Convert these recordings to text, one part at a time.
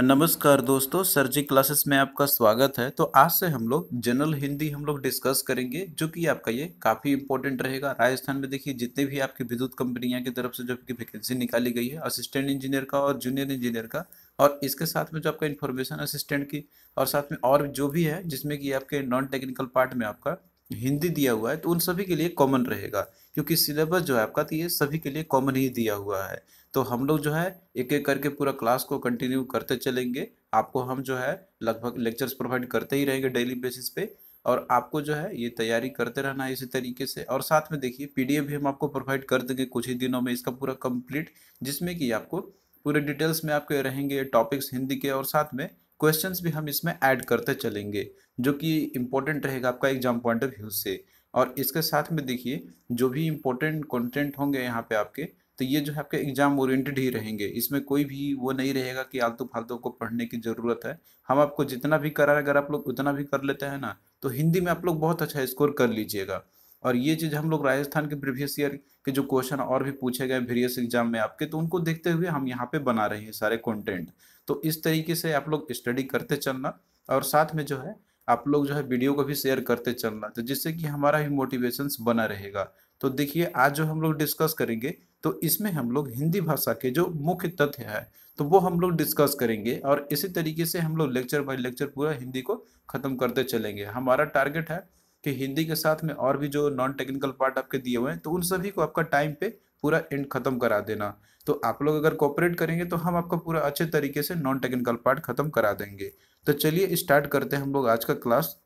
नमस्कार दोस्तों, सर जी क्लासेस में आपका स्वागत है। तो आज से हम लोग जनरल हिंदी हम लोग डिस्कस करेंगे, जो कि आपका ये काफ़ी इंपॉर्टेंट रहेगा। राजस्थान में देखिए जितने भी आपकी विद्युत कंपनियां की तरफ से जो आपकी वैकेंसी निकाली गई है असिस्टेंट इंजीनियर का और जूनियर इंजीनियर का, और इसके साथ में जो आपका इंफॉर्मेशन असिस्टेंट की, और साथ में और जो भी है जिसमें कि आपके नॉन टेक्निकल पार्ट में आपका हिंदी दिया हुआ है, तो उन सभी के लिए कॉमन रहेगा, क्योंकि सिलेबस जो है आपका तो ये सभी के लिए कॉमन ही दिया हुआ है। तो हम लोग जो है एक एक करके पूरा क्लास को कंटिन्यू करते चलेंगे। आपको हम जो है लगभग लेक्चर्स प्रोवाइड करते ही रहेंगे डेली बेसिस पे, और आपको जो है ये तैयारी करते रहना है इसी तरीके से। और साथ में देखिए पीडीएफ भी हम आपको प्रोवाइड कर देंगे कुछ ही दिनों में इसका पूरा कंप्लीट, जिसमें कि आपको पूरे डिटेल्स में आपके रहेंगे टॉपिक्स हिंदी के, और साथ में क्वेश्चंस भी हम इसमें ऐड करते चलेंगे, जो कि इम्पोर्टेंट रहेगा आपका एग्जाम पॉइंट ऑफ व्यू से। और इसके साथ में देखिए जो भी इम्पोर्टेंट कंटेंट होंगे यहाँ पे आपके, तो ये जो है आपके एग्जाम ओरिएंटेड ही रहेंगे। इसमें कोई भी वो नहीं रहेगा कि आलतू फालतू को पढ़ने की ज़रूरत है। हम आपको जितना भी करा, अगर आप लोग उतना भी कर लेते हैं ना, तो हिंदी में आप लोग बहुत अच्छा स्कोर कर लीजिएगा। और ये चीज़ हम लोग राजस्थान के प्रीवियस ईयर के जो क्वेश्चन और भी पूछे गए वेरियस एग्जाम में आपके, तो उनको देखते हुए हम यहाँ पे बना रहे हैं सारे कंटेंट। तो इस तरीके से आप लोग स्टडी करते चलना, और साथ में जो है आप लोग जो है वीडियो को भी शेयर करते चलना, तो जिससे कि हमारा भी मोटिवेशंस बना रहेगा। तो देखिए आज जो हम लोग डिस्कस करेंगे, तो इसमें हम लोग हिंदी भाषा के जो मुख्य तथ्य है तो वो हम लोग डिस्कस करेंगे, और इसी तरीके से हम लोग लेक्चर बाय लेक्चर पूरा हिंदी को खत्म करते चलेंगे। हमारा टारगेट है कि हिंदी के साथ में और भी जो नॉन टेक्निकल पार्ट आपके दिए हुए हैं, तो उन सभी को आपका टाइम पे पूरा एंड खत्म करा देना। तो आप लोग अगर कोऑपरेट करेंगे तो हम आपका पूरा अच्छे तरीके से नॉन टेक्निकल पार्ट खत्म करा देंगे। तो चलिए स्टार्ट करते हैं हम लोग आज का क्लास।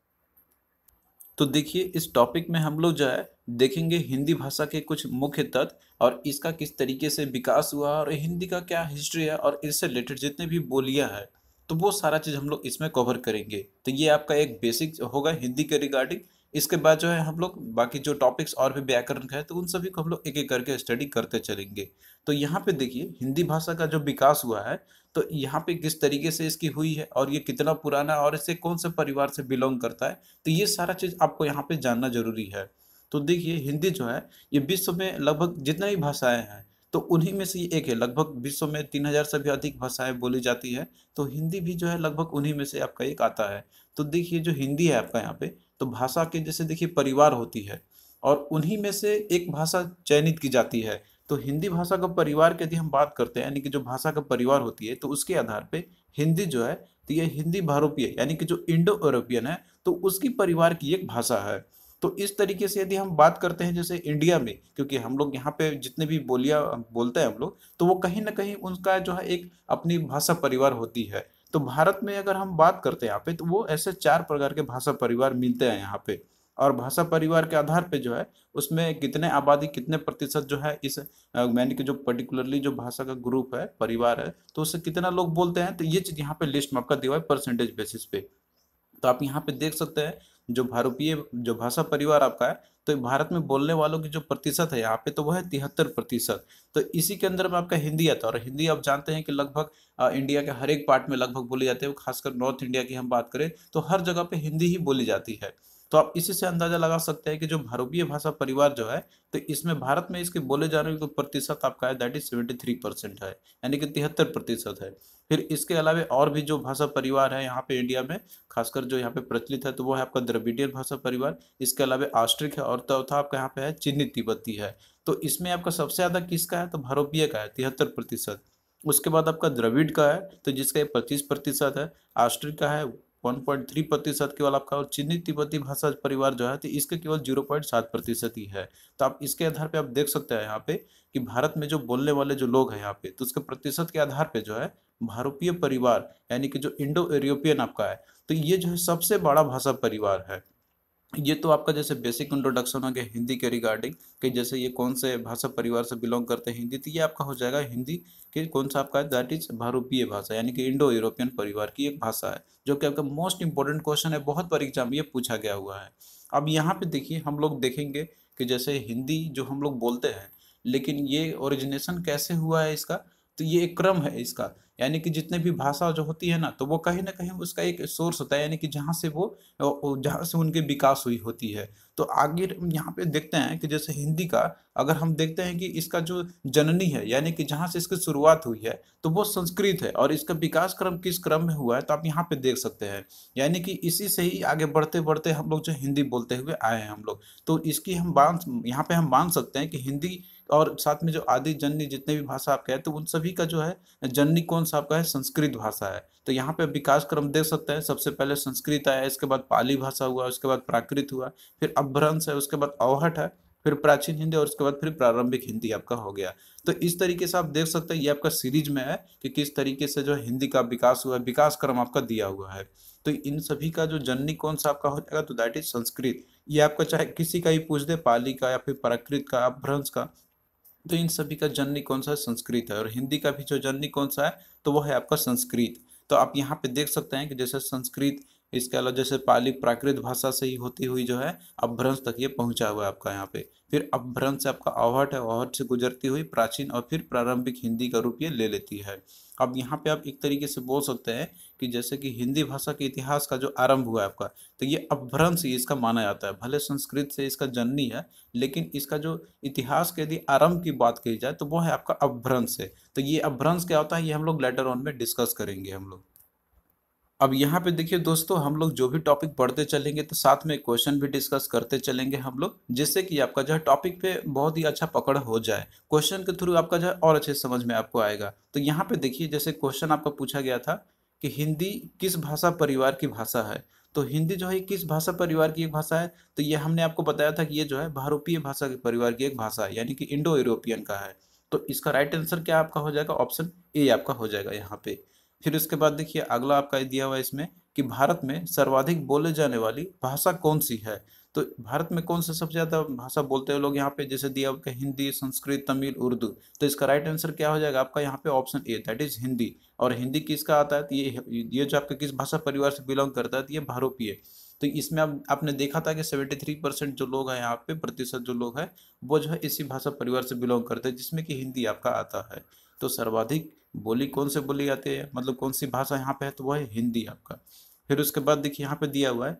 तो देखिए इस टॉपिक में हम लोग जो है देखेंगे हिंदी भाषा के कुछ मुख्य तत्व, और इसका किस तरीके से विकास हुआ, और हिंदी का क्या हिस्ट्री है, और इससे रिलेटेड जितने भी बोलियां हैं, तो वो सारा चीज़ हम लोग इसमें कवर करेंगे। तो ये आपका एक बेसिक होगा हिंदी के रिगार्डिंग। इसके बाद जो है हम लोग बाकी जो टॉपिक्स और भी व्याकरण का है, तो उन सभी को हम लोग एक एक करके स्टडी करते चलेंगे। तो यहाँ पे देखिए हिंदी भाषा का जो विकास हुआ है, तो यहाँ पे किस तरीके से इसकी हुई है, और ये कितना पुराना है, और इससे कौन से परिवार से बिलोंग करता है, तो ये सारा चीज़ आपको यहाँ पे जानना जरूरी है। तो देखिए हिंदी जो है ये विश्व में लगभग जितनी भी भाषाएं हैं, तो उन्हीं में से ये एक है। लगभग विश्व में 3000 से भी अधिक भाषाएं बोली जाती है, तो हिंदी भी जो है लगभग उन्हीं में से आपका एक आता है। तो देखिए जो हिंदी है आपका यहाँ पे, तो भाषा के जैसे देखिए परिवार होती है, और उन्हीं में से एक भाषा चयनित की जाती है। तो हिंदी भाषा का परिवार की यदि हम बात करते हैं, यानी कि जो भाषा का परिवार होती है, तो उसके आधार पे हिंदी जो है, तो ये हिंदी भारोपीय यानी कि जो इंडो यूरोपियन है, तो उसकी परिवार की एक भाषा है। तो इस तरीके से यदि हम बात करते हैं जैसे इंडिया में, क्योंकि हम लोग यहाँ पे जितने भी बोलियां बोलते हैं हम लोग, तो वो कहीं ना कहीं उनका जो है एक अपनी भाषा परिवार होती है। तो भारत में अगर हम बात करते हैं यहाँ पे, तो वो ऐसे 4 प्रकार के भाषा परिवार मिलते हैं यहाँ पे। और भाषा परिवार के आधार पे जो है उसमें कितने आबादी कितने प्रतिशत जो है इस यानी कि जो पर्टिकुलरली जो भाषा का ग्रुप है परिवार है, तो उससे कितना लोग बोलते हैं, तो ये चीज यहाँ पे लिस्ट में आपका दिया हुआ है परसेंटेज बेसिस पे। तो आप यहाँ पे देख सकते हैं जो भारतीय जो भाषा परिवार आपका है, तो भारत में बोलने वालों की जो प्रतिशत है यहाँ पे, तो वह है 73%। तो इसी के अंदर में आपका हिंदी आता है, और हिंदी आप जानते हैं कि लगभग इंडिया के हर एक पार्ट में लगभग बोली जाती है। खासकर नॉर्थ इंडिया की हम बात करें तो हर जगह पे हिंदी ही बोली जाती है। तो आप इसी से अंदाजा लगा सकते हैं कि जो भारतीय भाषा परिवार जो है, तो इसमें भारत में इसके बोले जाने का प्रतिशत आपका है दैट इज 73% है, यानी कि 73% है। फिर इसके अलावा और भी जो भाषा परिवार है यहाँ पे इंडिया में, खासकर जो यहाँ पे प्रचलित है, तो वो है आपका द्रविडियन भाषा परिवार। इसके अलावा ऑस्ट्रिक है, और चौथा आपका यहाँ पे है चीनी तिब्बती है। तो इसमें आपका सबसे ज्यादा किसका है, तो भारतीय का है 73%। उसके बाद आपका द्रविड़ का है, तो जिसका 25% है। ऑस्ट्रिक का है 1.3% केवल आपका, और चीनी तिब्बती भाषा परिवार जो है, तो इसके केवल 0.7% ही है। तो आप इसके आधार पे आप देख सकते हैं यहाँ पे कि भारत में जो बोलने वाले जो लोग हैं यहाँ पे, तो उसके प्रतिशत के आधार पे जो है भारतीय परिवार यानी कि जो इंडो यूरोपियन आपका है, तो ये जो है सबसे बड़ा भाषा परिवार है। ये तो आपका जैसे बेसिक इंट्रोडक्शन हो गया हिंदी के रिगार्डिंग, कि जैसे ये कौन से भाषा परिवार से बिलोंग करते हैं हिंदी, तो ये आपका हो जाएगा हिंदी कि कौन सा आपका है दैट इज भारतीय भाषा, यानी कि इंडो यूरोपियन परिवार की एक भाषा है, जो कि आपका मोस्ट इंपॉर्टेंट क्वेश्चन है, बहुत बार एग्जाम में ये पूछा गया हुआ है। अब यहाँ पे देखिए हम लोग देखेंगे कि जैसे हिंदी जो हम लोग बोलते हैं, लेकिन ये ओरिजिनेशन कैसे हुआ है इसका, तो ये एक क्रम है इसका, यानी कि जितने भी भाषा जो होती है ना, तो वो कहीं ना कहीं उसका एक सोर्स होता है, यानी कि जहाँ से जहाँ से उनकी विकास हुई होती है। तो आगे हम यहाँ पे देखते हैं कि जैसे हिंदी का अगर हम देखते हैं कि इसका जो जननी है, यानी कि जहाँ से इसकी शुरुआत हुई है, तो वो संस्कृत है। और इसका विकास क्रम किस क्रम में हुआ है, तो आप यहाँ पे देख सकते हैं, यानी कि इसी से ही आगे बढ़ते बढ़ते हम लोग जो हिंदी बोलते हुए आए हैं हम लोग। तो इसकी हम मान यहाँ पे हम मान सकते हैं कि हिंदी और साथ में जो आदि जननी जितने भी भाषा आप कहें, तो उन सभी का जो है जननी कौन सा आपका है, संस्कृत भाषा है। तो यहाँ पे विकास क्रम देख सकते हैं, सबसे पहले संस्कृत आया, इसके बाद पाली भाषा हुआ, उसके बाद प्राकृत हुआ, फिर अपभ्रंश है, उसके बाद अवहट है, फिर प्राचीन हिंदी, और उसके बाद फिर प्रारंभिक हिंदी आपका हो गया। तो इस तरीके से आप देख सकते हैं, ये आपका सीरीज में है कि किस तरीके से जो हिंदी का विकास हुआ है, विकास क्रम आपका दिया हुआ है। तो इन सभी का जो जननी कौन सा आपका हो जाएगा, तो दैट इज संस्कृत। ये आपका चाहे किसी का ही पूछ दे, पाली का या फिर प्राकृत का, अपभ्रंश का, तो इन सभी का जननी कौन सा है, संस्कृत है। और हिंदी का भी जो जननी कौन सा है, तो वो है आपका संस्कृत। तो आप यहाँ पे देख सकते हैं कि जैसे संस्कृत, इसके अलावा जैसे पाली प्राकृत भाषा से ही होती हुई जो है अपभ्रंश तक ये पहुंचा हुआ है आपका यहाँ पे। फिर अपभ्रंश से आपका अवहट है, अवहट से गुजरती हुई प्राचीन, और फिर प्रारंभिक हिंदी का रूप ये ले लेती है। अब यहाँ पे आप एक तरीके से बोल सकते हैं कि जैसे कि हिंदी भाषा के इतिहास का जो आरंभ हुआ है आपका, तो ये अपभ्रंश ही इसका माना जाता है। भले संस्कृत से इसका जननी है, लेकिन इसका जो इतिहास के यदि आरंभ की बात की जाए, तो वो है आपका अपभ्रंश से। तो ये अपभ्रंश क्या होता है, ये हम लोग लेटर ऑन में डिस्कस करेंगे हम लोग। अब यहाँ पे देखिए दोस्तों, हम लोग जो भी टॉपिक पढ़ते चलेंगे, तो साथ में क्वेश्चन भी डिस्कस करते चलेंगे हम लोग, जिससे कि आपका जो है टॉपिक पे बहुत ही अच्छा पकड़ हो जाए। क्वेश्चन के थ्रू आपका जो है और अच्छे समझ में आपको आएगा। तो यहाँ पे देखिए, जैसे क्वेश्चन आपका पूछा गया था कि हिंदी किस भाषा परिवार की भाषा है। तो हिंदी जो है किस भाषा परिवार की एक भाषा है, तो ये हमने आपको बताया था कि ये जो है बहुरूपीय भाषा के परिवार की एक भाषा है, यानी कि इंडो यूरोपियन का है। तो इसका राइट आंसर क्या आपका हो जाएगा, ऑप्शन ए आपका हो जाएगा यहाँ पे। फिर उसके बाद देखिए अगला आपका दिया हुआ है इसमें कि भारत में सर्वाधिक बोले जाने वाली भाषा कौन सी है। तो भारत में कौन सा सबसे ज्यादा भाषा बोलते हैं लोग, यहाँ पे जैसे दिया हुआ है हिंदी, संस्कृत, तमिल, उर्दू। तो इसका राइट आंसर क्या हो जाएगा आपका यहाँ पे, option A, that is Hindi. और हिंदी किसका आता है, तो ये जो आपका किस भाषा परिवार से बिलोंग करता है, तो ये बहुरूपीय। तो इसमें अब आपने देखा था कि 73% जो लोग हैं यहाँ पे, प्रतिशत जो लोग हैं, वो जो है इसी भाषा परिवार से बिलोंग करते हैं, जिसमें कि हिंदी आपका आता है। तो सर्वाधिक बोली कौन से बोली जाती है, मतलब कौन सी भाषा यहाँ पे है, तो वो है हिंदी आपका। फिर उसके बाद देखिए यहाँ पे दिया हुआ है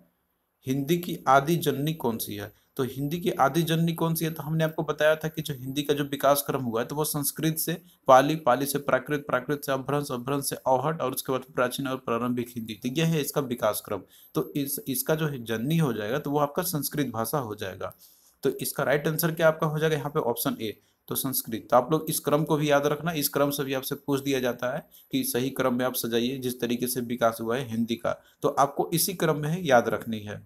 हिंदी की आदि जननी कौन सी है। तो हिंदी की आदि जननी कौन सी है, तो हमने आपको बताया था कि जो हिंदी का जो विकास क्रम हुआ है, तो वो संस्कृत से पाली, पाली से प्राकृत, प्राकृत से अपभ्रंश, अपभ्रंश से अवहट, और उसके बाद प्राचीन और प्रारंभिक हिंदी। तो यह है इसका विकास क्रम। तो इसका जो जननी हो जाएगा, तो वो आपका संस्कृत भाषा हो जाएगा। तो इसका राइट आंसर क्या आपका हो जाएगा यहाँ पे, ऑप्शन ए, तो संस्कृत। तो आप लोग इस क्रम को भी याद रखना, इस क्रम से भी आपसे पूछ दिया जाता है कि सही क्रम में आप सजाइए, जिस तरीके से विकास हुआ है हिंदी का, तो आपको इसी क्रम में है याद रखनी है।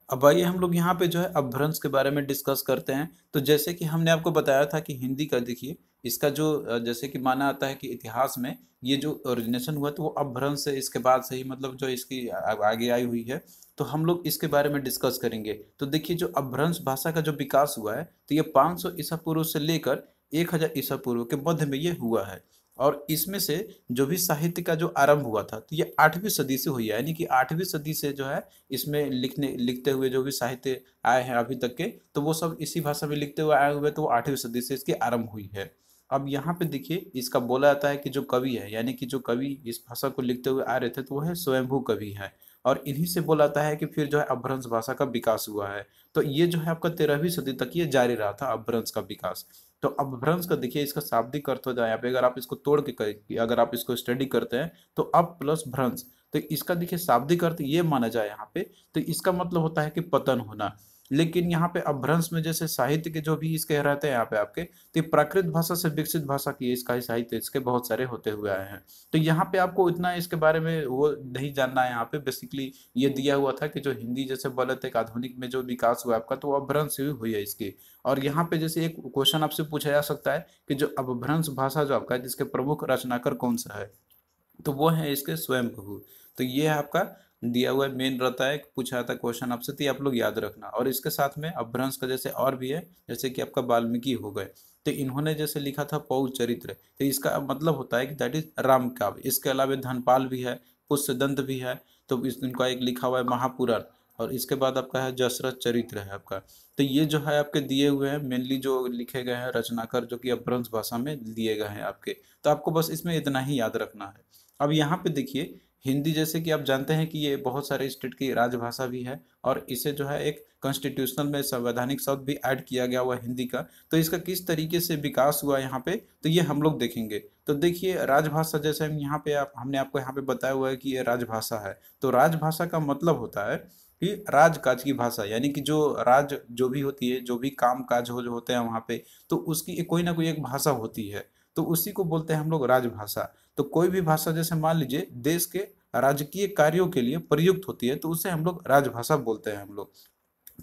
अब आइए हम लोग यहाँ पे जो है अपभ्रंश के बारे में डिस्कस करते हैं। तो जैसे कि हमने आपको बताया था कि हिंदी का देखिए, इसका जो जैसे कि माना जाता है कि इतिहास में ये जो ओरिजिनेशन हुआ, तो वो अपभ्रंश से, इसके बाद से ही, मतलब जो इसकी आगे आई हुई है। तो हम लोग इसके बारे में डिस्कस करेंगे। तो देखिए, जो अपभ्रंश भाषा का जो विकास हुआ है, तो ये 500 ईसा पूर्व से लेकर 1000 ईसा पूर्व के मध्य में ये हुआ है। और इसमें से जो भी साहित्य का जो आरंभ हुआ था, तो ये 8वीं सदी से हुई है, यानी कि 8वीं सदी से जो है इसमें लिखते हुए जो भी साहित्य आए हैं अभी तक के, तो वो सब इसी भाषा में लिखते हुए आए हुए, तो वो 8वीं सदी से इसकी आरंभ हुई है। अब यहाँ पे देखिए, इसका बोला जाता है कि जो कवि है, यानी कि जो कवि इस भाषा को लिखते हुए आ रहे थे, तो वो है स्वयंभू कवि है। और इन्हीं से बोला जाता है कि फिर जो है अपभ्रंश भाषा का विकास हुआ है। तो ये जो है आपका 13वीं सदी तक ये जारी रहा था अपभ्रंश का विकास। तो अपभ्रंश का देखिए, इसका शाब्दिक अर्थ हो जाए यहाँ पे, अगर आप इसको तोड़ के अगर आप इसको स्टडी करते हैं, तो अप प्लस भ्रंश, तो इसका देखिए शाब्दिक अर्थ ये माना जाए यहाँ पे, तो इसका मतलब होता है कि पतन होना। लेकिन यहाँ पे अपभ्रंश में जैसे साहित्य के जो भी इसके रहते हैं यहाँ पे आपके, तो ये प्राकृत भाषा से विकसित भाषा की इसका ही साहित्य इसके बहुत सारे होते हुए आए हैं। तो यहाँ पे आपको इतना इसके बारे में वो नहीं जानना है। यहाँ पे बेसिकली ये दिया हुआ था कि जो हिंदी जैसे बोले थे, आधुनिक में जो विकास हुआ आपका, तो वो अपभ्रंश ही हुई है इसकी। और यहाँ पे जैसे एक क्वेश्चन आपसे पूछा जा सकता है कि जो अपभ्रंश भाषा जो आपका है, जिसके प्रमुख रचनाकार कौन सा है, तो वो है इसके स्वयंभू। तो ये है आपका दिया हुआ मेन रहता है, पूछा था क्वेश्चन आपसे, तो ये आप लोग याद रखना। और इसके साथ में अपभ्रंश का जैसे और भी है, जैसे कि आपका वाल्मीकि हो गए, तो इन्होंने जैसे लिखा था पौ चरित्र, तो इसका मतलब होता है कि दैट इज राम काव्य। इसके अलावा धनपाल भी है, पुष्यदंत भी है, तो इनका एक लिखा हुआ है महापुराण। और इसके बाद आपका है जसरत चरित्र है आपका। तो ये जो है आपके दिए हुए हैं, मेनली जो लिखे गए हैं रचनाकार जो कि अपभ्रंश भाषा में दिए गए हैं आपके। तो आपको बस इसमें इतना ही याद रखना है। अब यहाँ पे देखिए, हिंदी जैसे कि आप जानते हैं कि ये बहुत सारे स्टेट की राजभाषा भी है, और इसे जो है एक कॉन्स्टिट्यूशनल में संवैधानिक शब्द भी ऐड किया गया हुआ है हिंदी का। तो इसका किस तरीके से विकास हुआ यहाँ पे, तो ये हम लोग देखेंगे। तो देखिए, राजभाषा जैसे हम यहाँ पे हमने आपको यहाँ पे बताया हुआ है कि ये राजभाषा है। तो राजभाषा का मतलब होता है कि राजकाज की भाषा, यानी कि जो राज जो भी होती है, जो भी काम काज हो जो होते हैं वहाँ पे, तो उसकी कोई ना कोई एक भाषा होती है। तो उसी को बोलते हैं हम लोग राजभाषा। तो कोई भी भाषा जैसे मान लीजिए देश के राजकीय कार्यों के लिए प्रयुक्त होती है, तो उसे हम लोग राजभाषा बोलते हैं हम लोग।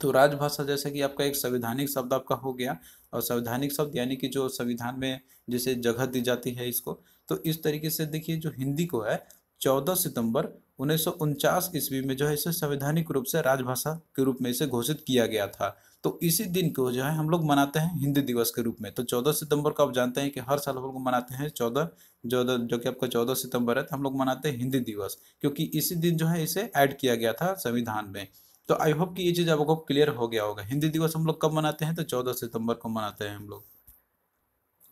तो राजभाषा जैसे कि आपका एक संवैधानिक शब्द आपका हो गया, और संवैधानिक शब्द यानी कि जो संविधान में जिसे जगह दी जाती है इसको। तो इस तरीके से देखिए, जो हिंदी को है 14 सितंबर 1949 ईस्वी में जो है इसे संवैधानिक रूप से राजभाषा के रूप में इसे घोषित किया गया था। तो इसी दिन को जो है हम लोग मनाते हैं हिंदी दिवस के रूप में। तो 14 सितंबर को आप जानते हैं कि हर साल हम लोग मनाते हैं 14 जो कि आपका 14 सितंबर है, तो हम लोग मनाते हैं हिंदी दिवस, क्योंकि इसी दिन जो है इसे ऐड किया गया था संविधान में। तो आई होप कि ये चीज़ आपको क्लियर हो गया होगा। हिंदी दिवस हम लोग कब मनाते हैं, तो 14 सितंबर को मनाते हैं हम लोग।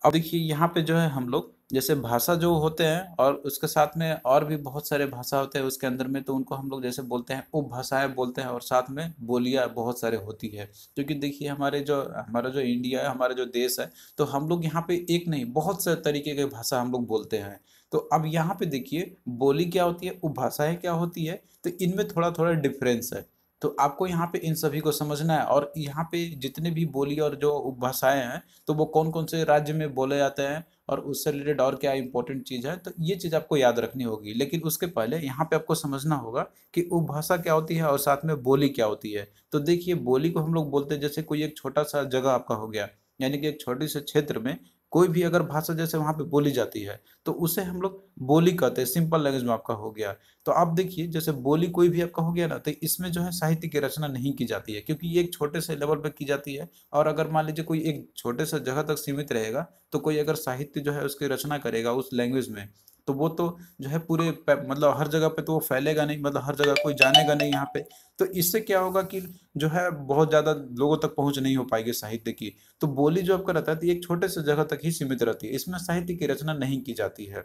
अब देखिए यहाँ पे जो है हम लोग जैसे भाषा जो होते हैं, और उसके साथ में और भी बहुत सारे भाषा होते हैं उसके अंदर में, तो उनको हम लोग जैसे बोलते हैं उपभाषाएं बोलते हैं, और साथ में बोलियां बहुत सारे होती है। क्योंकि देखिए हमारा जो इंडिया है, हमारा जो देश है, तो हम लोग यहाँ पे एक नहीं बहुत से तरीके के भाषा हम लोग बोलते हैं। तो अब यहाँ पे देखिए, बोली क्या होती है, उपभाषाएं क्या होती है, तो इनमें थोड़ा थोड़ा डिफरेंस है। तो आपको यहाँ पे इन सभी को समझना है, और यहाँ पे जितने भी बोली और जो उपभाषाएं हैं, तो वो कौन कौन से राज्य में बोले जाते हैं, और उससे रिलेटेड और क्या इंपॉर्टेंट चीज़ है, तो ये चीज़ आपको याद रखनी होगी। लेकिन उसके पहले यहाँ पे आपको समझना होगा कि उपभाषा क्या होती है और साथ में बोली क्या होती है। तो देखिए, बोली को हम लोग बोलते हैं जैसे कोई एक छोटा सा जगह आपका हो गया, यानी कि एक छोटे से क्षेत्र में कोई भी अगर भाषा जैसे वहाँ पे बोली जाती है, तो उसे हम लोग बोली कहते हैं, सिंपल लैंग्वेज में आपका हो गया। तो आप देखिए, जैसे बोली कोई भी आपका हो गया ना, तो इसमें जो है साहित्य की रचना नहीं की जाती है, क्योंकि ये एक छोटे से लेवल पे की जाती है। और अगर मान लीजिए कोई एक छोटे से जगह तक सीमित रहेगा, तो कोई अगर साहित्य जो है उसकी रचना करेगा उस लैंग्वेज में, तो वो तो जो है पूरे मतलब हर जगह पे तो वो फैलेगा नहीं, मतलब हर जगह कोई जानेगा नहीं यहाँ पे। तो इससे क्या होगा कि जो है बहुत ज़्यादा लोगों तक पहुंच नहीं हो पाएगी साहित्य की। तो बोली जो आपका रहता है, तो ये एक छोटे से जगह तक ही सीमित रहती है, इसमें साहित्य की रचना नहीं की जाती है।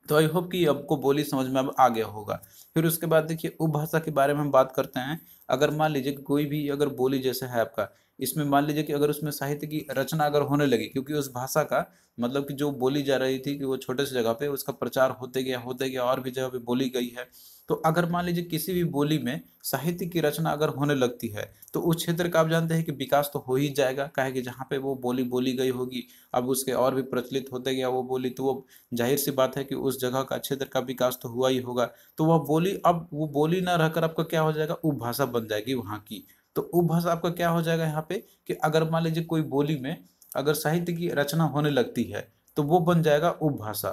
तो आई होप कि आपको बोली समझ में अब आ गया होगा। फिर उसके बाद देखिए, उपभाषा के बारे में हम बात करते हैं। अगर मान लीजिए कि कोई भी अगर बोली जैसे है आपका, इसमें मान लीजिए कि अगर उसमें साहित्य की रचना अगर होने लगी, क्योंकि उस भाषा का मतलब कि जो बोली जा रही थी कि वो छोटे से जगह पे उसका प्रचार होते गया और भी जगह पे बोली गई है। तो अगर मान लीजिए किसी भी बोली में साहित्य की रचना अगर होने लगती है, तो उस क्षेत्र का आप जानते हैं कि विकास तो हो ही जाएगा, काहे कि जहाँ पे वो बोली बोली गई होगी, अब उसके और भी प्रचलित होते गया वो बोली, तो वो जाहिर सी बात है कि उस जगह का क्षेत्र का विकास तो हुआ ही होगा। तो वह बोली, अब वो बोली ना रहकर आपका क्या हो जाएगा, उपभाषा बन जाएगी वहाँ की। तो उपभाषा आपका क्या हो जाएगा यहाँ पे, कि अगर मान लीजिए कोई बोली में अगर साहित्य की रचना होने लगती है, तो वो बन जाएगा उपभाषा।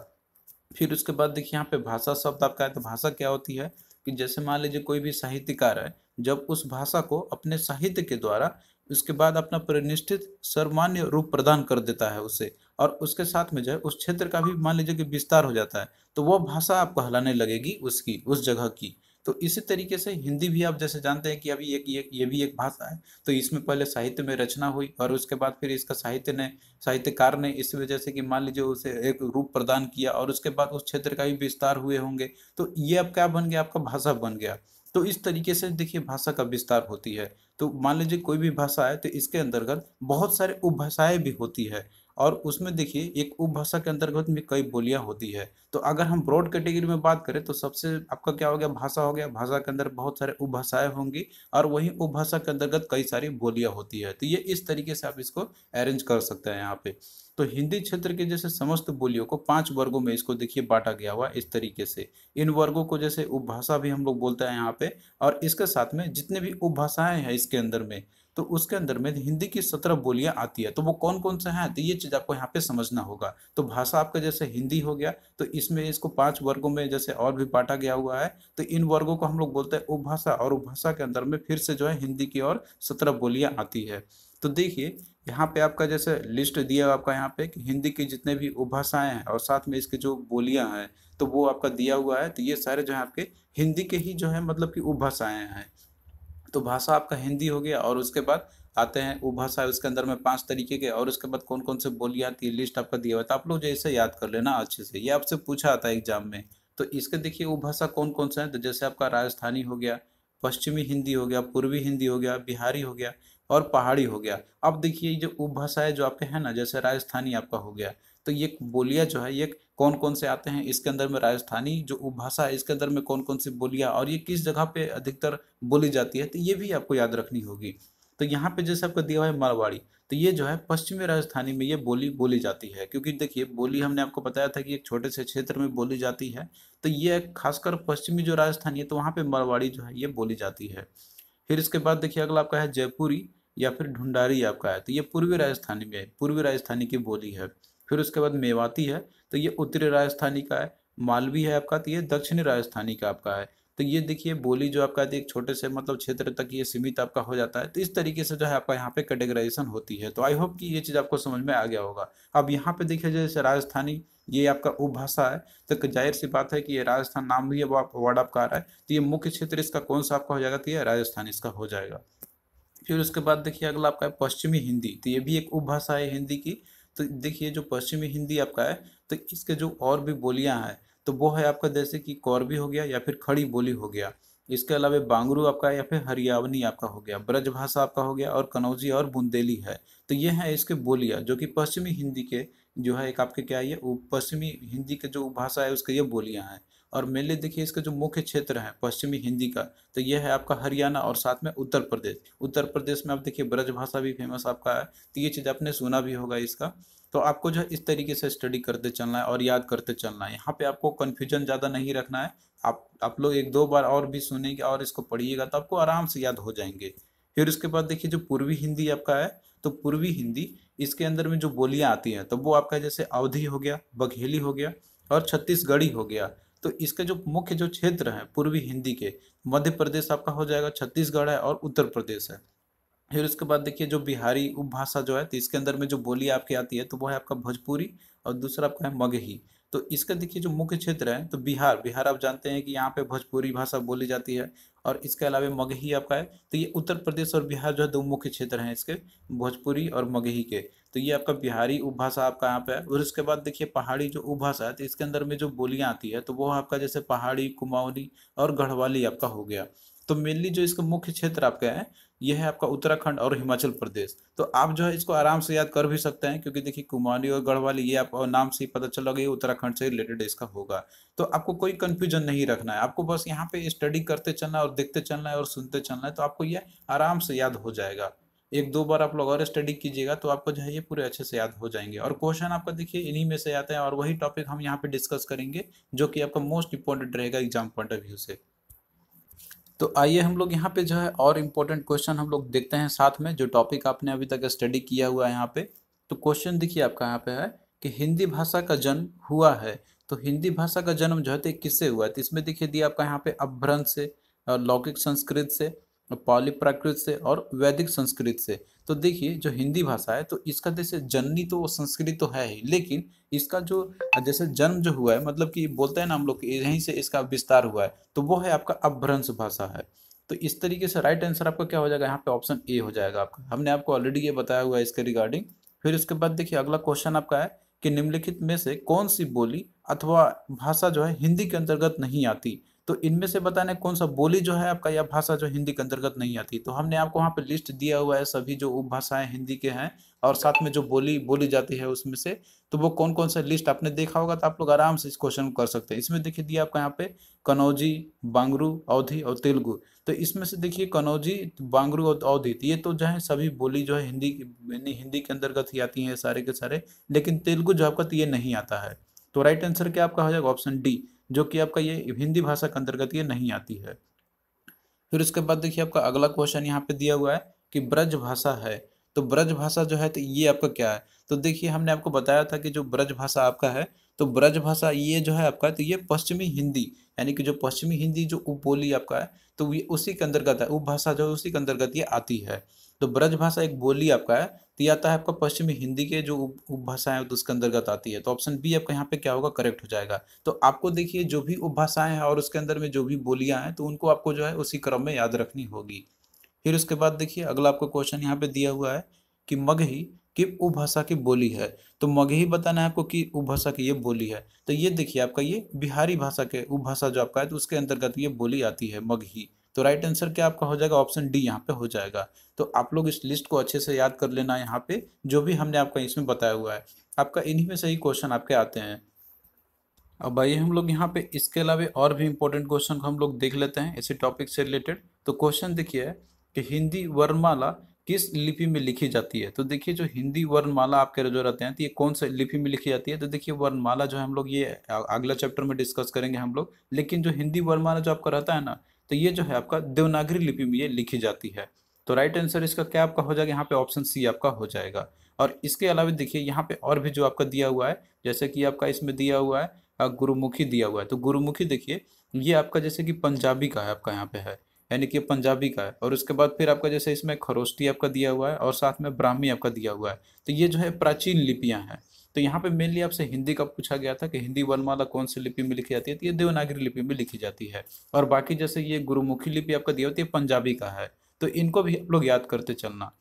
फिर उसके बाद देखिए, यहाँ पे भाषा शब्द आपका है। तो भाषा क्या होती है कि जैसे मान लीजिए कोई भी साहित्यकार है, जब उस भाषा को अपने साहित्य के द्वारा उसके बाद अपना प्रतिष्ठित सर्वमान्य रूप प्रदान कर देता है उसे, और उसके साथ में जो है उस क्षेत्र का भी मान लीजिए कि विस्तार हो जाता है, तो वो भाषा आपको कहलाने लगेगी उसकी उस जगह की। तो इसी तरीके से हिंदी भी आप जैसे जानते हैं कि अभी एक ये भी एक भाषा है। तो इसमें पहले साहित्य में रचना हुई, और उसके बाद फिर इसका साहित्यकार ने इस वजह से कि मान लीजिए उसे एक रूप प्रदान किया, और उसके बाद उस क्षेत्र का भी विस्तार हुए होंगे, तो ये अब क्या बन गया, आपका भाषा बन गया। तो इस तरीके से देखिए भाषा का विस्तार होती है। तो मान लीजिए कोई भी भाषा है, तो इसके अंतर्गत बहुत सारे उपभाषाएं भी होती है, और उसमें देखिए एक उपभाषा के अंतर्गत में कई बोलियां होती है। तो अगर हम ब्रॉड कैटेगरी में बात करें, तो सबसे आपका क्या हो गया, भाषा हो गया। भाषा के अंदर बहुत सारे उपभाषाएं होंगी, और वहीं उपभाषा के अंतर्गत कई सारी बोलियां होती है। तो ये इस तरीके से आप इसको अरेंज कर सकते हैं यहाँ पे। तो हिंदी क्षेत्र के जैसे समस्त बोलियों को 5 वर्गों में इसको देखिए बांटा गया हुआ है इस तरीके से। इन वर्गों को जैसे उपभाषा भी हम लोग बोलते हैं यहाँ पे, और इसके साथ में जितने भी उपभाषाएं हैं इसके अंदर में, तो उसके अंदर में हिंदी की 17 बोलियां आती है। तो वो कौन कौन से हैं, तो ये चीज आपको यहाँ पे समझना होगा। तो भाषा आपका जैसे हिंदी हो गया, तो इसमें इसको 5 वर्गों में जैसे और भी बांटा गया हुआ है। तो इन वर्गों को हम लोग बोलते हैं उपभाषा, और उपभाषा के अंदर में फिर से जो है हिंदी की और 17 बोलियां आती है। तो देखिए, यहाँ पे आपका जैसे लिस्ट दिया हुआ आपका यहाँ पे कि हिंदी की जितने भी उपभाषाएं हैं और साथ में इसकी जो बोलियां हैं, तो वो आपका दिया हुआ है। तो ये सारे जो है आपके हिंदी के ही जो है मतलब कि उपभाषाएं हैं। तो भाषा आपका हिंदी हो गया, और उसके बाद आते हैं उपभाषा, उसके अंदर में 5 तरीके के, और उसके बाद कौन कौन से बोली आती है लिस्ट आपका दिया हुआ है। तो आप लोग जैसे याद कर लेना अच्छे से, ये आपसे पूछा आता है एग्जाम में। तो इसके देखिए उपभाषा कौन कौन सा है, तो जैसे आपका राजस्थानी हो गया, पश्चिमी हिंदी हो गया, पूर्वी हिंदी हो गया, बिहारी हो गया, और पहाड़ी हो गया। अब देखिए जो उपभाषा है जो आपके है ना, जैसे राजस्थानी आपका हो गया, तो ये बोलियां जो है ये कौन कौन से आते हैं इसके अंदर में, राजस्थानी जो उपभाषा है इसके अंदर में कौन कौन सी बोलियां, और ये किस जगह पे अधिकतर बोली जाती है, तो ये भी आपको याद रखनी होगी। तो यहाँ पे जैसे आपको दिया हुआ है मारवाड़ी, तो ये जो है पश्चिमी राजस्थानी में ये बोली बोली जाती है, क्योंकि देखिए बोली हमने आपको बताया था कि एक छोटे से क्षेत्र में बोली जाती है। तो ये खासकर पश्चिमी जो राजस्थानी है, तो वहाँ पे मारवाड़ी जो है ये बोली जाती है। फिर इसके बाद देखिए अगला आपका है जयपुरी या फिर ढूंढारी आपका है, तो ये पूर्वी राजस्थानी में है, पूर्वी राजस्थानी की बोली है। फिर उसके बाद मेवाती है, तो ये उत्तरी राजस्थानी का है। मालवी है आपका, तो ये दक्षिणी राजस्थानी का आपका है। तो ये देखिए बोली जो आपका है, एक छोटे से मतलब क्षेत्र तक ये सीमित आपका हो जाता है। तो इस तरीके से जो है आपका यहाँ पे कैटेगराइजेशन होती है। तो आई होप कि ये चीज़ आपको समझ में आ गया होगा। अब यहाँ पे देखिए जैसे राजस्थानी ये आपका उपभाषा है, तो जाहिर सी बात है कि ये राजस्थान नाम भी अब वर्ड आपका आ रहा है, तो ये मुख्य क्षेत्र इसका कौन सा आपका हो जाएगा, तो ये राजस्थान इसका हो जाएगा। फिर उसके बाद देखिए अगला आपका है पश्चिमी हिंदी, तो ये भी एक उपभाषा है हिंदी की। तो देखिए जो पश्चिमी हिंदी आपका है, तो इसके जो और भी बोलियां हैं, तो वो है आपका जैसे कि कौरवी हो गया या फिर खड़ी बोली हो गया। इसके अलावा बांगरू आपका है या फिर हरियावनी आपका हो गया, ब्रज भाषा आपका हो गया, और कनौजी और बुंदेली है। तो ये है इसके बोलियां जो कि पश्चिमी हिंदी के जो है एक आपके क्या है, ये पश्चिमी हिंदी के जो भाषा है उसके ये बोलियां हैं। और मेनली देखिए इसका जो मुख्य क्षेत्र है पश्चिमी हिंदी का, तो ये है आपका हरियाणा और साथ में उत्तर प्रदेश। उत्तर प्रदेश में आप देखिए ब्रज भाषा भी फेमस आपका है, तो ये चीज़ आपने सुना भी होगा इसका। तो आपको जो है इस तरीके से स्टडी करते चलना है और याद करते चलना है, यहाँ पे आपको कन्फ्यूजन ज़्यादा नहीं रखना है। आप लोग एक दो बार और भी सुनेंगे और इसको पढ़िएगा तो आपको आराम से याद हो जाएंगे। फिर उसके बाद देखिए जो पूर्वी हिंदी आपका है, तो पूर्वी हिंदी इसके अंदर में जो बोलियां आती हैं, तो वो आपका जैसे अवधी हो गया, बघेली हो गया, और छत्तीसगढ़ी हो गया। तो इसके जो मुख्य जो क्षेत्र हैं पूर्वी हिंदी के, मध्य प्रदेश आपका हो जाएगा, छत्तीसगढ़ है, और उत्तर प्रदेश है। फिर उसके बाद देखिए जो बिहारी उपभाषा जो है, तो इसके अंदर में जो बोली आपकी आती है, तो वो है आपका भोजपुरी, और दूसरा आपका है मगही। तो इसका देखिए जो मुख्य क्षेत्र है, तो बिहार बिहार आप जानते हैं कि यहाँ पे भोजपुरी भाषा बोली जाती है। और इसके अलावा मगही आपका है, तो ये उत्तर प्रदेश और बिहार जो है दो मुख्य क्षेत्र हैं इसके, भोजपुरी और मगही के। तो ये आपका बिहारी उपभाषा आपका यहाँ पे है। और उसके बाद देखिए पहाड़ी जो उपभाषा है, तो इसके अंदर में जो बोलियां आती है, तो वो आपका जैसे पहाड़ी, कुमाऊनी और गढ़वाली आपका हो गया। तो मेनली जो इसका मुख्य क्षेत्र आपका है, ये है आपका उत्तराखंड और हिमाचल प्रदेश। तो आप जो है इसको आराम से याद कर भी सकते हैं, क्योंकि देखिए कुमाऊनी और गढ़वाली ये आप नाम से ही पता चल गया, ये उत्तराखंड से रिलेटेड इसका होगा। तो आपको कोई कंफ्यूजन नहीं रखना है, आपको बस यहाँ पे स्टडी करते चलना है और देखते चलना है और सुनते चलना है, तो आपको ये आराम से याद हो जाएगा। एक दो बार आप लोग और स्टडी कीजिएगा तो आपको जो है ये पूरे अच्छे से याद हो जाएंगे। और क्वेश्चन आपका देखिए इन्हीं में से आते हैं, और वही टॉपिक हम यहाँ पे डिस्कस करेंगे जो कि आपका मोस्ट इंपॉर्टेंट रहेगा एग्जाम पॉइंट ऑफ व्यू से। तो आइए हम लोग यहाँ पे जो है और इम्पोर्टेंट क्वेश्चन हम लोग देखते हैं साथ में, जो टॉपिक आपने अभी तक स्टडी किया हुआ है यहाँ पे। तो क्वेश्चन देखिए आपका यहाँ पे है कि हिंदी भाषा का जन्म हुआ है। तो हिंदी भाषा का जन्म जो है तो किससे हुआ है, तो इसमें देखिए दिया आपका यहाँ पे अपभ्रंश से, लौकिक संस्कृत से, पाली प्राकृत से, और वैदिक संस्कृत से। तो देखिए जो हिंदी भाषा है, तो इसका जैसे जननी तो वो संस्कृत तो है ही, लेकिन इसका जो जैसे जन्म जो हुआ है, मतलब कि बोलते हैं ना हम लोग कि यहीं से इसका विस्तार हुआ है, तो वो है आपका अपभ्रंश भाषा है। तो इस तरीके से राइट आंसर आपका क्या हो जाएगा, यहाँ पे ऑप्शन ए हो जाएगा आपका। हमने आपको ऑलरेडी ये बताया हुआ है इसके रिगार्डिंग। फिर उसके बाद देखिए अगला क्वेश्चन आपका है कि निम्नलिखित में से कौन सी बोली अथवा भाषा जो है हिंदी के अंतर्गत नहीं आती। तो इनमें से बताने कौन सा बोली जो है आपका या भाषा जो हिंदी के अंतर्गत नहीं आती। तो हमने आपको वहाँ पे लिस्ट दिया हुआ है सभी जो उपभाषाएं हिंदी के हैं, और साथ में जो बोली बोली जाती है उसमें से, तो वो कौन कौन सा लिस्ट आपने देखा होगा, तो आप लोग आराम से इस क्वेश्चन को कर सकते हैं। इसमें देखिए दिया आपका यहाँ पे कनौजी, बांगरू, अवधी और तेलुगु। तो इसमें से देखिए कनौजी, बांगरू और अवधी, तो ये तो जो है सभी बोली जो है हिंदी के अंतर्गत ही आती हैं सारे के सारे, लेकिन तेलुगु जो आपका तो ये नहीं आता है। तो राइट आंसर क्या आपका हो जाएगा, ऑप्शन डी, जो कि आपका ये हिंदी भाषा के अंतर्गत ये नहीं आती है। फिर उसके बाद देखिए आपका अगला क्वेश्चन यहाँ पे दिया हुआ है कि ब्रज भाषा है। तो ब्रज भाषा जो है तो ये आपका क्या है, तो देखिए हमने आपको बताया था कि जो ब्रज भाषा आपका है, तो ब्रज भाषा ये जो है आपका, तो ये पश्चिमी हिंदी, यानी कि जो पश्चिमी हिंदी जो उपबोली आपका है, तो ये उसी के अंतर्गत है, उपभाषा जो है उसी के अंतर्गत ये आती है। तो ब्रज भाषा एक बोली आपका है, तो ये आता है आपका पश्चिमी हिंदी के जो उपभाषाएं हैं तो उसके अंतर्गत आती है। तो ऑप्शन बी आपका यहाँ पे क्या होगा, करेक्ट हो जाएगा। तो आपको देखिए जो भी उपभाषाएं हैं और उसके अंदर में जो भी बोलियां हैं, तो उनको आपको जो है उसी क्रम में याद रखनी होगी। फिर उसके बाद देखिए अगला आपको क्वेश्चन यहाँ पे दिया हुआ है कि मगही की उपभाषा की बोली है। तो मगही बताना है आपको कि उपभाषा की ये बोली है। तो ये देखिए आपका ये बिहारी भाषा के उपभाषा जो आपका है तो उसके अंतर्गत ये बोली आती है मगही। तो राइट आंसर क्या आपका हो जाएगा, ऑप्शन डी यहाँ पे हो जाएगा। तो आप लोग इस लिस्ट को अच्छे से याद कर लेना यहाँ पे जो भी हमने आपका इसमें बताया हुआ है, आपका इन्हीं में से ही क्वेश्चन आपके आते हैं। अब आइए हम लोग यहाँ पे इसके अलावा और भी इंपॉर्टेंट क्वेश्चन को हम लोग देख लेते हैं इसी टॉपिक से रिलेटेड। तो क्वेश्चन देखिए कि हिंदी वर्णमाला किस लिपि में लिखी जाती है। तो देखिए जो हिंदी वर्णमाला आपके जो रहते हैं तो ये कौन से लिपि में लिखी जाती है। तो देखिए वर्णमाला जो है हम लोग ये अगला चैप्टर में डिस्कस करेंगे हम लोग, लेकिन जो हिंदी वर्णमाला जो आपका रहता है ना, तो ये जो है आपका देवनागरी लिपि में ये लिखी जाती है। तो राइट आंसर इसका क्या आपका हो जाएगा, यहाँ पे ऑप्शन सी आपका हो जाएगा। और इसके अलावा देखिए यहाँ पे और भी जो आपका दिया हुआ है, जैसे कि आपका इसमें दिया हुआ है गुरुमुखी दिया हुआ है। तो गुरुमुखी देखिए ये आपका जैसे कि पंजाबी का है, आपका यहाँ पे है, यानी कि पंजाबी का है। और उसके बाद फिर आपका जैसे इसमें खरोष्टी आपका दिया हुआ है और साथ में ब्राह्मी आपका दिया हुआ है। तो ये जो है प्राचीन लिपियां हैं। तो यहाँ पे मेनली आपसे हिंदी का पूछा गया था कि हिंदी वर्णमाला कौन सी लिपि में लिखी जाती है। तो ये देवनागरी लिपि में लिखी जाती है। और बाकी जैसे ये गुरुमुखी लिपि आपका दिया होती है पंजाबी का है। तो इनको भी आप लोग याद करते चलना।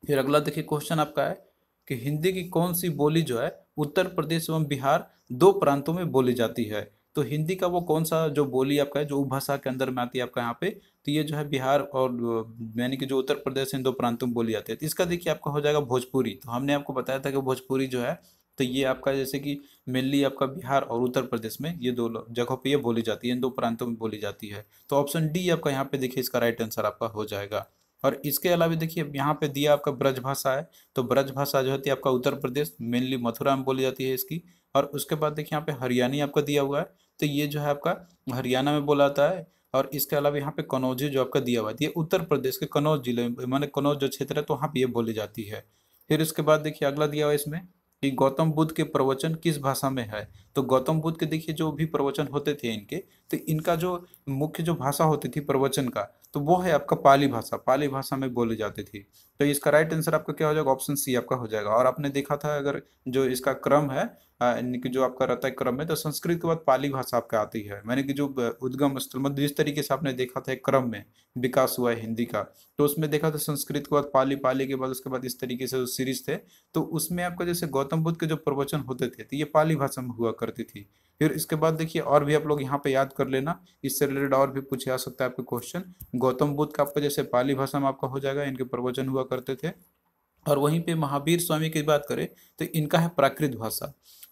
फिर अगला देखिए क्वेश्चन आपका है कि हिंदी की कौन सी बोली जो है उत्तर प्रदेश एवं बिहार दो प्रांतों में बोली जाती है। तो हिंदी का वो कौन सा जो बोली आपका है जो उपभाषा के अंदर में आती है आपका यहाँ पे, तो ये जो है बिहार और यानी कि जो उत्तर प्रदेश इन दो प्रांतों में बोली जाती है। तो इसका देखिए आपका हो जाएगा भोजपुरी। तो हमने आपको बताया था कि भोजपुरी जो है तो ये आपका जैसे कि मेनली आपका बिहार और उत्तर प्रदेश में ये दो जगहों पे ये बोली जाती है, इन दो प्रांतों में बोली जाती है। तो ऑप्शन डी आपका यहाँ पे देखिए इसका राइट आंसर आपका हो जाएगा। और इसके अलावा देखिए यहाँ पे दिया आपका ब्रज भाषा है। तो ब्रज भाषा जो होती है आपका उत्तर प्रदेश मेनली मथुरा में बोली जाती है इसकी। और उसके बाद देखिए यहाँ पे हरियाणी आपका दिया हुआ है। तो ये जो है आपका हरियाणा में बोला जाता है। और इसके अलावा यहाँ पे कनौजी जो आपका दिया हुआ है ये उत्तर प्रदेश के कनौज जिले में, माने कनौज जो क्षेत्र है तो वहाँ पे ये बोली जाती है। फिर उसके बाद देखिए अगला दिया हुआ है इसमें कि गौतम बुद्ध के प्रवचन किस भाषा में है। तो गौतम बुद्ध के देखिए जो भी प्रवचन होते थे इनके, तो इनका जो मुख्य जो भाषा होती थी प्रवचन का, तो वो है आपका पाली भाषा। पाली भाषा में बोली जाती थी। तो इसका राइट आंसर आपका क्या हो जाएगा, ऑप्शन सी आपका हो जाएगा। और आपने देखा था अगर जो इसका क्रम है यानी कि जो आपका रहता है क्रम में, तो संस्कृत के बाद पाली भाषा आपका आती है। मैंने कि जो उद्गम स्थल मतलब जिस तरीके से आपने देखा था एक क्रम में विकास हुआ है हिंदी का, तो उसमें देखा था संस्कृत के बाद पाली, पाली के बाद उसके बाद इस तरीके से जो सीरीज थे, तो उसमें आपका जैसे गौतम बुद्ध के जो प्रवचन होते थे तो ये पाली भाषा में हुआ करती थी। फिर इसके बाद देखिए और भी आप लोग यहाँ पे याद कर लेना, इससे रिलेटेड और भी पूछे जा सकता है आपके क्वेश्चन। गौतम बुद्ध का आपका जैसे पाली भाषा में आपका हो जाएगा, इनके प्रवचन हुआ करते थे। और वहीं पे महावीर स्वामी की बात करें तो इनका है प्राकृत भाषा।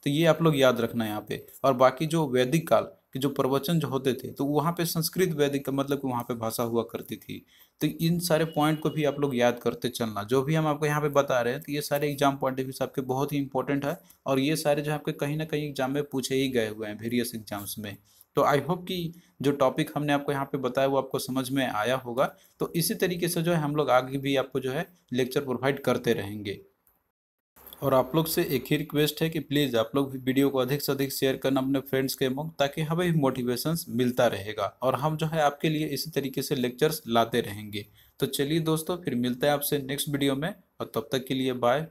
तो ये आप लोग याद रखना यहाँ पे। और बाकी जो वैदिक काल के जो प्रवचन जो होते थे तो वहाँ पे संस्कृत वैदिक का मतलब कि वहाँ पे भाषा हुआ करती थी। तो इन सारे पॉइंट को भी आप लोग याद करते चलना। जो भी हम आपको यहाँ पे बता रहे हैं तो ये सारे एग्जाम पॉइंट ऑफ व्यू से आपके बहुत ही इंपॉर्टेंट है। और ये सारे जो आपके कहीं ना कहीं एग्जाम में पूछे ही गए हुए हैं वेरियस एग्जाम्स में। तो आई होप कि जो टॉपिक हमने आपको यहाँ पे बताया वो आपको समझ में आया होगा। तो इसी तरीके से जो है हम लोग आगे भी आपको जो है लेक्चर प्रोवाइड करते रहेंगे। और आप लोग से एक ही रिक्वेस्ट है कि प्लीज़ आप लोग भी वीडियो को अधिक से अधिक शेयर करना अपने फ्रेंड्स के मुंह, ताकि हमें भी मोटिवेशंस मिलता रहेगा और हम जो है आपके लिए इसी तरीके से लेक्चर्स लाते रहेंगे। तो चलिए दोस्तों फिर मिलते हैं आपसे नेक्स्ट वीडियो में, और तब तक के लिए बाय।